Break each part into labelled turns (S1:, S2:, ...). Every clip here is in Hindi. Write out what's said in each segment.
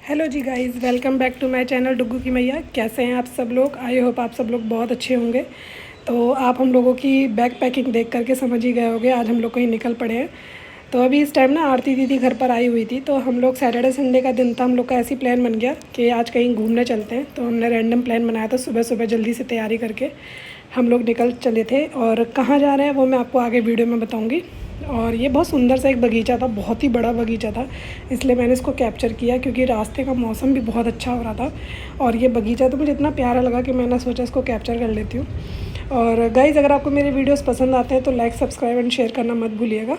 S1: हेलो जी guys, welcome back to my channel Duggu की मैया। कैसे हैं आप सब लोग? आई होप आप सब लोग बहुत अच्छे होंगे। तो आप हम लोगों की बैग पैकिंग देख करके समझ ही गए होंगे आज हम लोग कहीं निकल पड़े हैं। तो अभी इस टाइम ना आरती दीदी घर पर आई हुई थी, तो हम लोग सैटरडे संडे का दिन था, हम लोग का ऐसी प्लान बन गया कि आज कहीं घूमने चलते हैं। तो हमने रैंडम प्लान बनाया था, सुबह सुबह जल्दी से तैयारी करके हम लोग निकल चले थे। और कहाँ जा रहे हैं वो मैं आपको आगे वीडियो में बताऊँगी। और ये बहुत सुंदर सा एक बगीचा था, बहुत ही बड़ा बगीचा था, इसलिए मैंने इसको कैप्चर किया क्योंकि रास्ते का मौसम भी बहुत अच्छा हो रहा था। और ये बगीचा तो मुझे इतना प्यारा लगा कि मैंने सोचा इसको कैप्चर कर लेती हूँ। और गाइज़, अगर आपको मेरे वीडियोस पसंद आते हैं तो लाइक, सब्सक्राइब एंड शेयर करना मत भूलिएगा।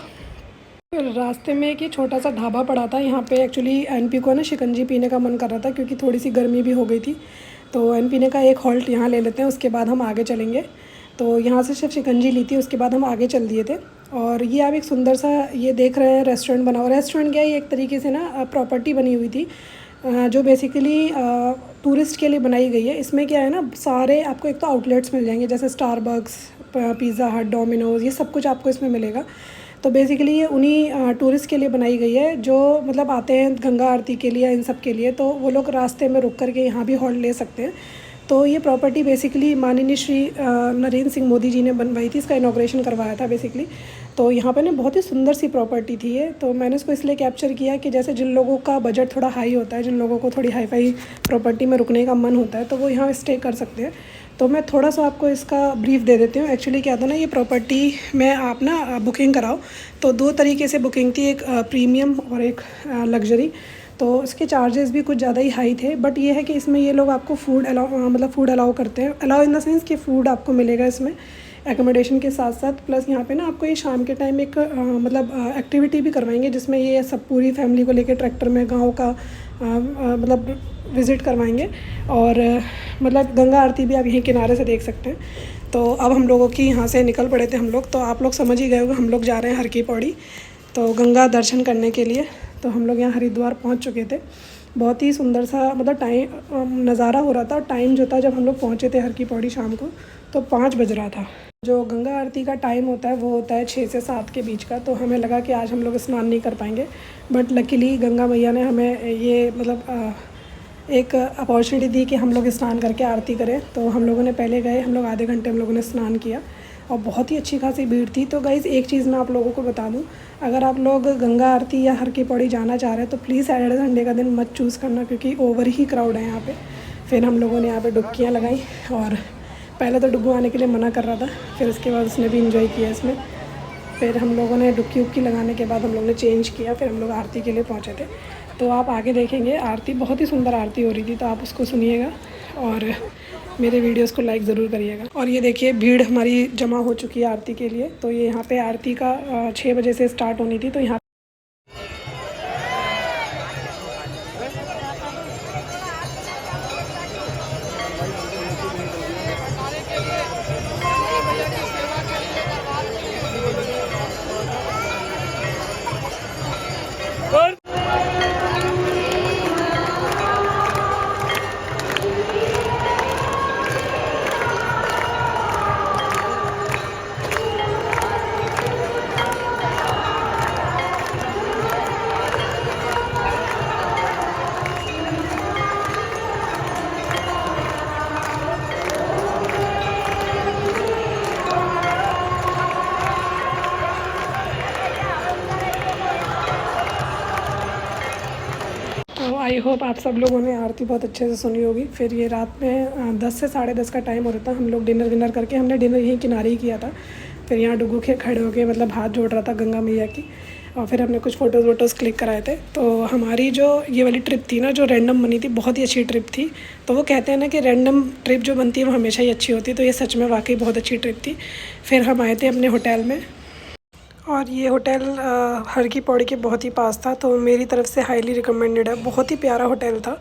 S1: फिर रास्ते में एक ये छोटा सा ढाबा पड़ा था, यहाँ पे एक्चुअली एनपी को ना शिकंजी पीने का मन कर रहा था क्योंकि थोड़ी सी गर्मी भी हो गई थी। तो एनपी ने का एक हॉल्ट यहाँ ले लेते हैं, उसके बाद हम आगे चलेंगे। तो यहाँ से सिर्फ शिकंजी ली थी, उसके बाद हम आगे चल दिए थे। और ये आप एक सुंदर सा ये देख रहे हैं रेस्टोरेंट बना हुआ। रेस्टोरेंट क्या है, ये एक तरीके से ना प्रॉपर्टी बनी हुई थी जो बेसिकली टूरिस्ट के लिए बनाई गई है। इसमें क्या है ना, सारे आपको एक तो आउटलेट्स मिल जाएंगे जैसे स्टारबक्स, पिज़्ज़ा हट, डोमिनोज़, ये सब कुछ आपको इसमें मिलेगा। तो बेसिकली ये उन्हीं टूरिस्ट के लिए बनाई गई है जो मतलब आते हैं गंगा आरती के लिए, इन सब के लिए। तो वो लोग रास्ते में रुक करके यहाँ भी हॉल्ट ले सकते हैं। तो ये प्रॉपर्टी बेसिकली माननीय श्री नरेंद्र सिंह मोदी जी ने बनवाई थी, इसका इनॉग्रेशन करवाया था बेसिकली। तो यहाँ पे ना बहुत ही सुंदर सी प्रॉपर्टी थी ये। तो मैंने इसको इसलिए कैप्चर किया कि जैसे जिन लोगों का बजट थोड़ा हाई होता है, जिन लोगों को थोड़ी हाई फाई प्रॉपर्टी में रुकने का मन होता है, तो वो यहाँ स्टे कर सकते हैं। तो मैं थोड़ा सा आपको इसका ब्रीफ दे देती हूँ। एक्चुअली क्या था ना, ये प्रॉपर्टी में आप ना बुकिंग कराओ तो दो तरीके से बुकिंग थी, एक प्रीमियम और एक लग्जरी। तो इसके चार्जेस भी कुछ ज़्यादा ही हाई थे, बट ये है कि इसमें ये लोग आपको फूड अलाउ मतलब फ़ूड अलाउ करते हैं। अलाउ इन द सेंस कि फ़ूड आपको मिलेगा इसमें एकोमोडेशन के साथ साथ। प्लस यहाँ पे ना आपको ये शाम के टाइम एक मतलब एक्टिविटी भी करवाएंगे जिसमें ये सब पूरी फैमिली को लेकर ट्रैक्टर में गाँव का मतलब विज़िट करवाएंगे। और मतलब गंगा आरती भी आप यहीं किनारे से देख सकते हैं। तो अब हम लोगों की यहाँ से निकल पड़े थे हम लोग। तो आप लोग समझ ही गए होंगे, हम लोग जा रहे हैं हर की पौड़ी तो गंगा दर्शन करने के लिए। तो हम लोग यहाँ हरिद्वार पहुँच चुके थे। बहुत ही सुंदर सा मतलब टाइम नज़ारा हो रहा था। और टाइम जो था जब हम लोग पहुँचे थे हर की पौड़ी शाम को, तो 5 बज रहा था। जो गंगा आरती का टाइम होता है वो होता है 6 से 7 के बीच का। तो हमें लगा कि आज हम लोग स्नान नहीं कर पाएंगे, बट लकीली गंगा मैया ने हमें ये मतलब एक अपॉर्चुनिटी दी कि हम लोग स्नान करके आरती करें। तो हम लोगों ने पहले गए, हम लोग आधे घंटे हम लोगों ने स्नान किया और बहुत ही अच्छी खासी भीड़ थी। तो गाइज़, एक चीज़ मैं आप लोगों को बता दूं, अगर आप लोग गंगा आरती या हर की पौड़ी जाना चाह रहे हैं तो प्लीज़ सैटरडे संडे का दिन मत चूज़ करना क्योंकि ओवर ही क्राउड है यहाँ पे। फिर हम लोगों ने यहाँ पे डुबकियाँ लगाई और पहले तो डुग्गू आने के लिए मना कर रहा था, फिर उसके बाद उसने भी इंजॉय किया इसमें। फिर हम लोगों ने डुबकी उबकी लगाने के बाद हम लोग ने चेंज किया, फिर हम लोग आरती के लिए पहुँचे थे। तो आप आगे देखेंगे आरती, बहुत ही सुंदर आरती हो रही थी, तो आप उसको सुनिएगा और मेरे वीडियोस को लाइक ज़रूर करिएगा। और ये देखिए भीड़ हमारी जमा हो चुकी है आरती के लिए। तो ये यहाँ पे आरती का 6 बजे से स्टार्ट होनी थी। तो यहाँ तो आई होप आप सब लोगों ने आरती बहुत अच्छे से सुनी होगी। फिर ये रात में 10 से 10:30 का टाइम हो रहा था। हम लोग डिनर विनर करके, हमने डिनर यहीं किनारे ही किया था। फिर यहाँ डुग्गू के खड़े होके मतलब हाथ जोड़ रहा था गंगा मैया की। और फिर हमने कुछ फ़ोटोज़ वोटोज़ क्लिक कराए थे। तो हमारी जो ये वाली ट्रिप थी ना, जो रैंडम बनी थी, बहुत ही अच्छी ट्रिप थी। तो वो कहते हैं ना कि रैंडम ट्रिप जो बनती है वो हमेशा ही अच्छी होती है। तो ये सच में वाकई बहुत अच्छी ट्रिप थी। फिर हम आए थे अपने होटल में और ये होटल हर की पौड़ी के बहुत ही पास था। तो मेरी तरफ से हाईली रिकमेंडेड है, बहुत ही प्यारा होटल था।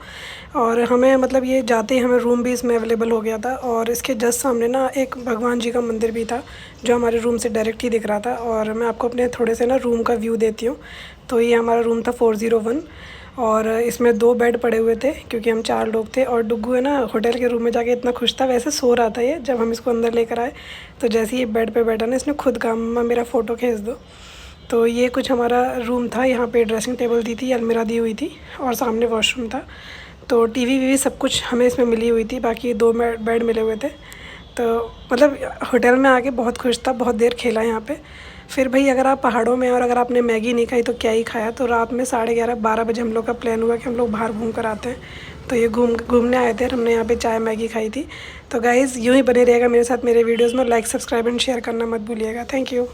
S1: और हमें मतलब ये जाते ही हमें रूम भी इसमें अवेलेबल हो गया था। और इसके जस्ट सामने ना एक भगवान जी का मंदिर भी था जो हमारे रूम से डायरेक्ट ही दिख रहा था। और मैं आपको अपने थोड़े से ना रूम का व्यू देती हूँ। तो ये हमारा रूम था 401 और इसमें 2 बेड पड़े हुए थे क्योंकि हम 4 लोग थे। और डुग्गू है ना होटल के रूम में जाके इतना खुश था, वैसे सो रहा था ये जब हम इसको अंदर लेकर आए। तो जैसे ही बेड पे बैठा ना, इसने खुद कहा मम्मा मेरा फ़ोटो खींच दो। तो ये कुछ हमारा रूम था। यहाँ पे ड्रेसिंग टेबल दी थी, अलमीरा दी हुई थी और सामने वॉशरूम था। तो टीवी वीवी सब कुछ हमें इसमें मिली हुई थी। बाकी 2 बेड मिले हुए थे। तो मतलब होटल में आके बहुत खुश था, बहुत देर खेला यहाँ पे। फिर भाई अगर आप पहाड़ों में और अगर आपने मैगी नहीं खाई तो क्या ही खाया। तो रात में 11:30-12 बजे हम लोग का प्लान हुआ कि हम लोग बाहर घूम कर आते हैं। तो ये घूमने आए थे और हमने यहाँ पे चाय मैगी खाई थी। तो गाइज़ यूँ ही बने रहिएगा मेरे साथ मेरे वीडियोज़ में। लाइक सब्सक्राइब एंड शेयर करना मत भूलिएगा। Thank you.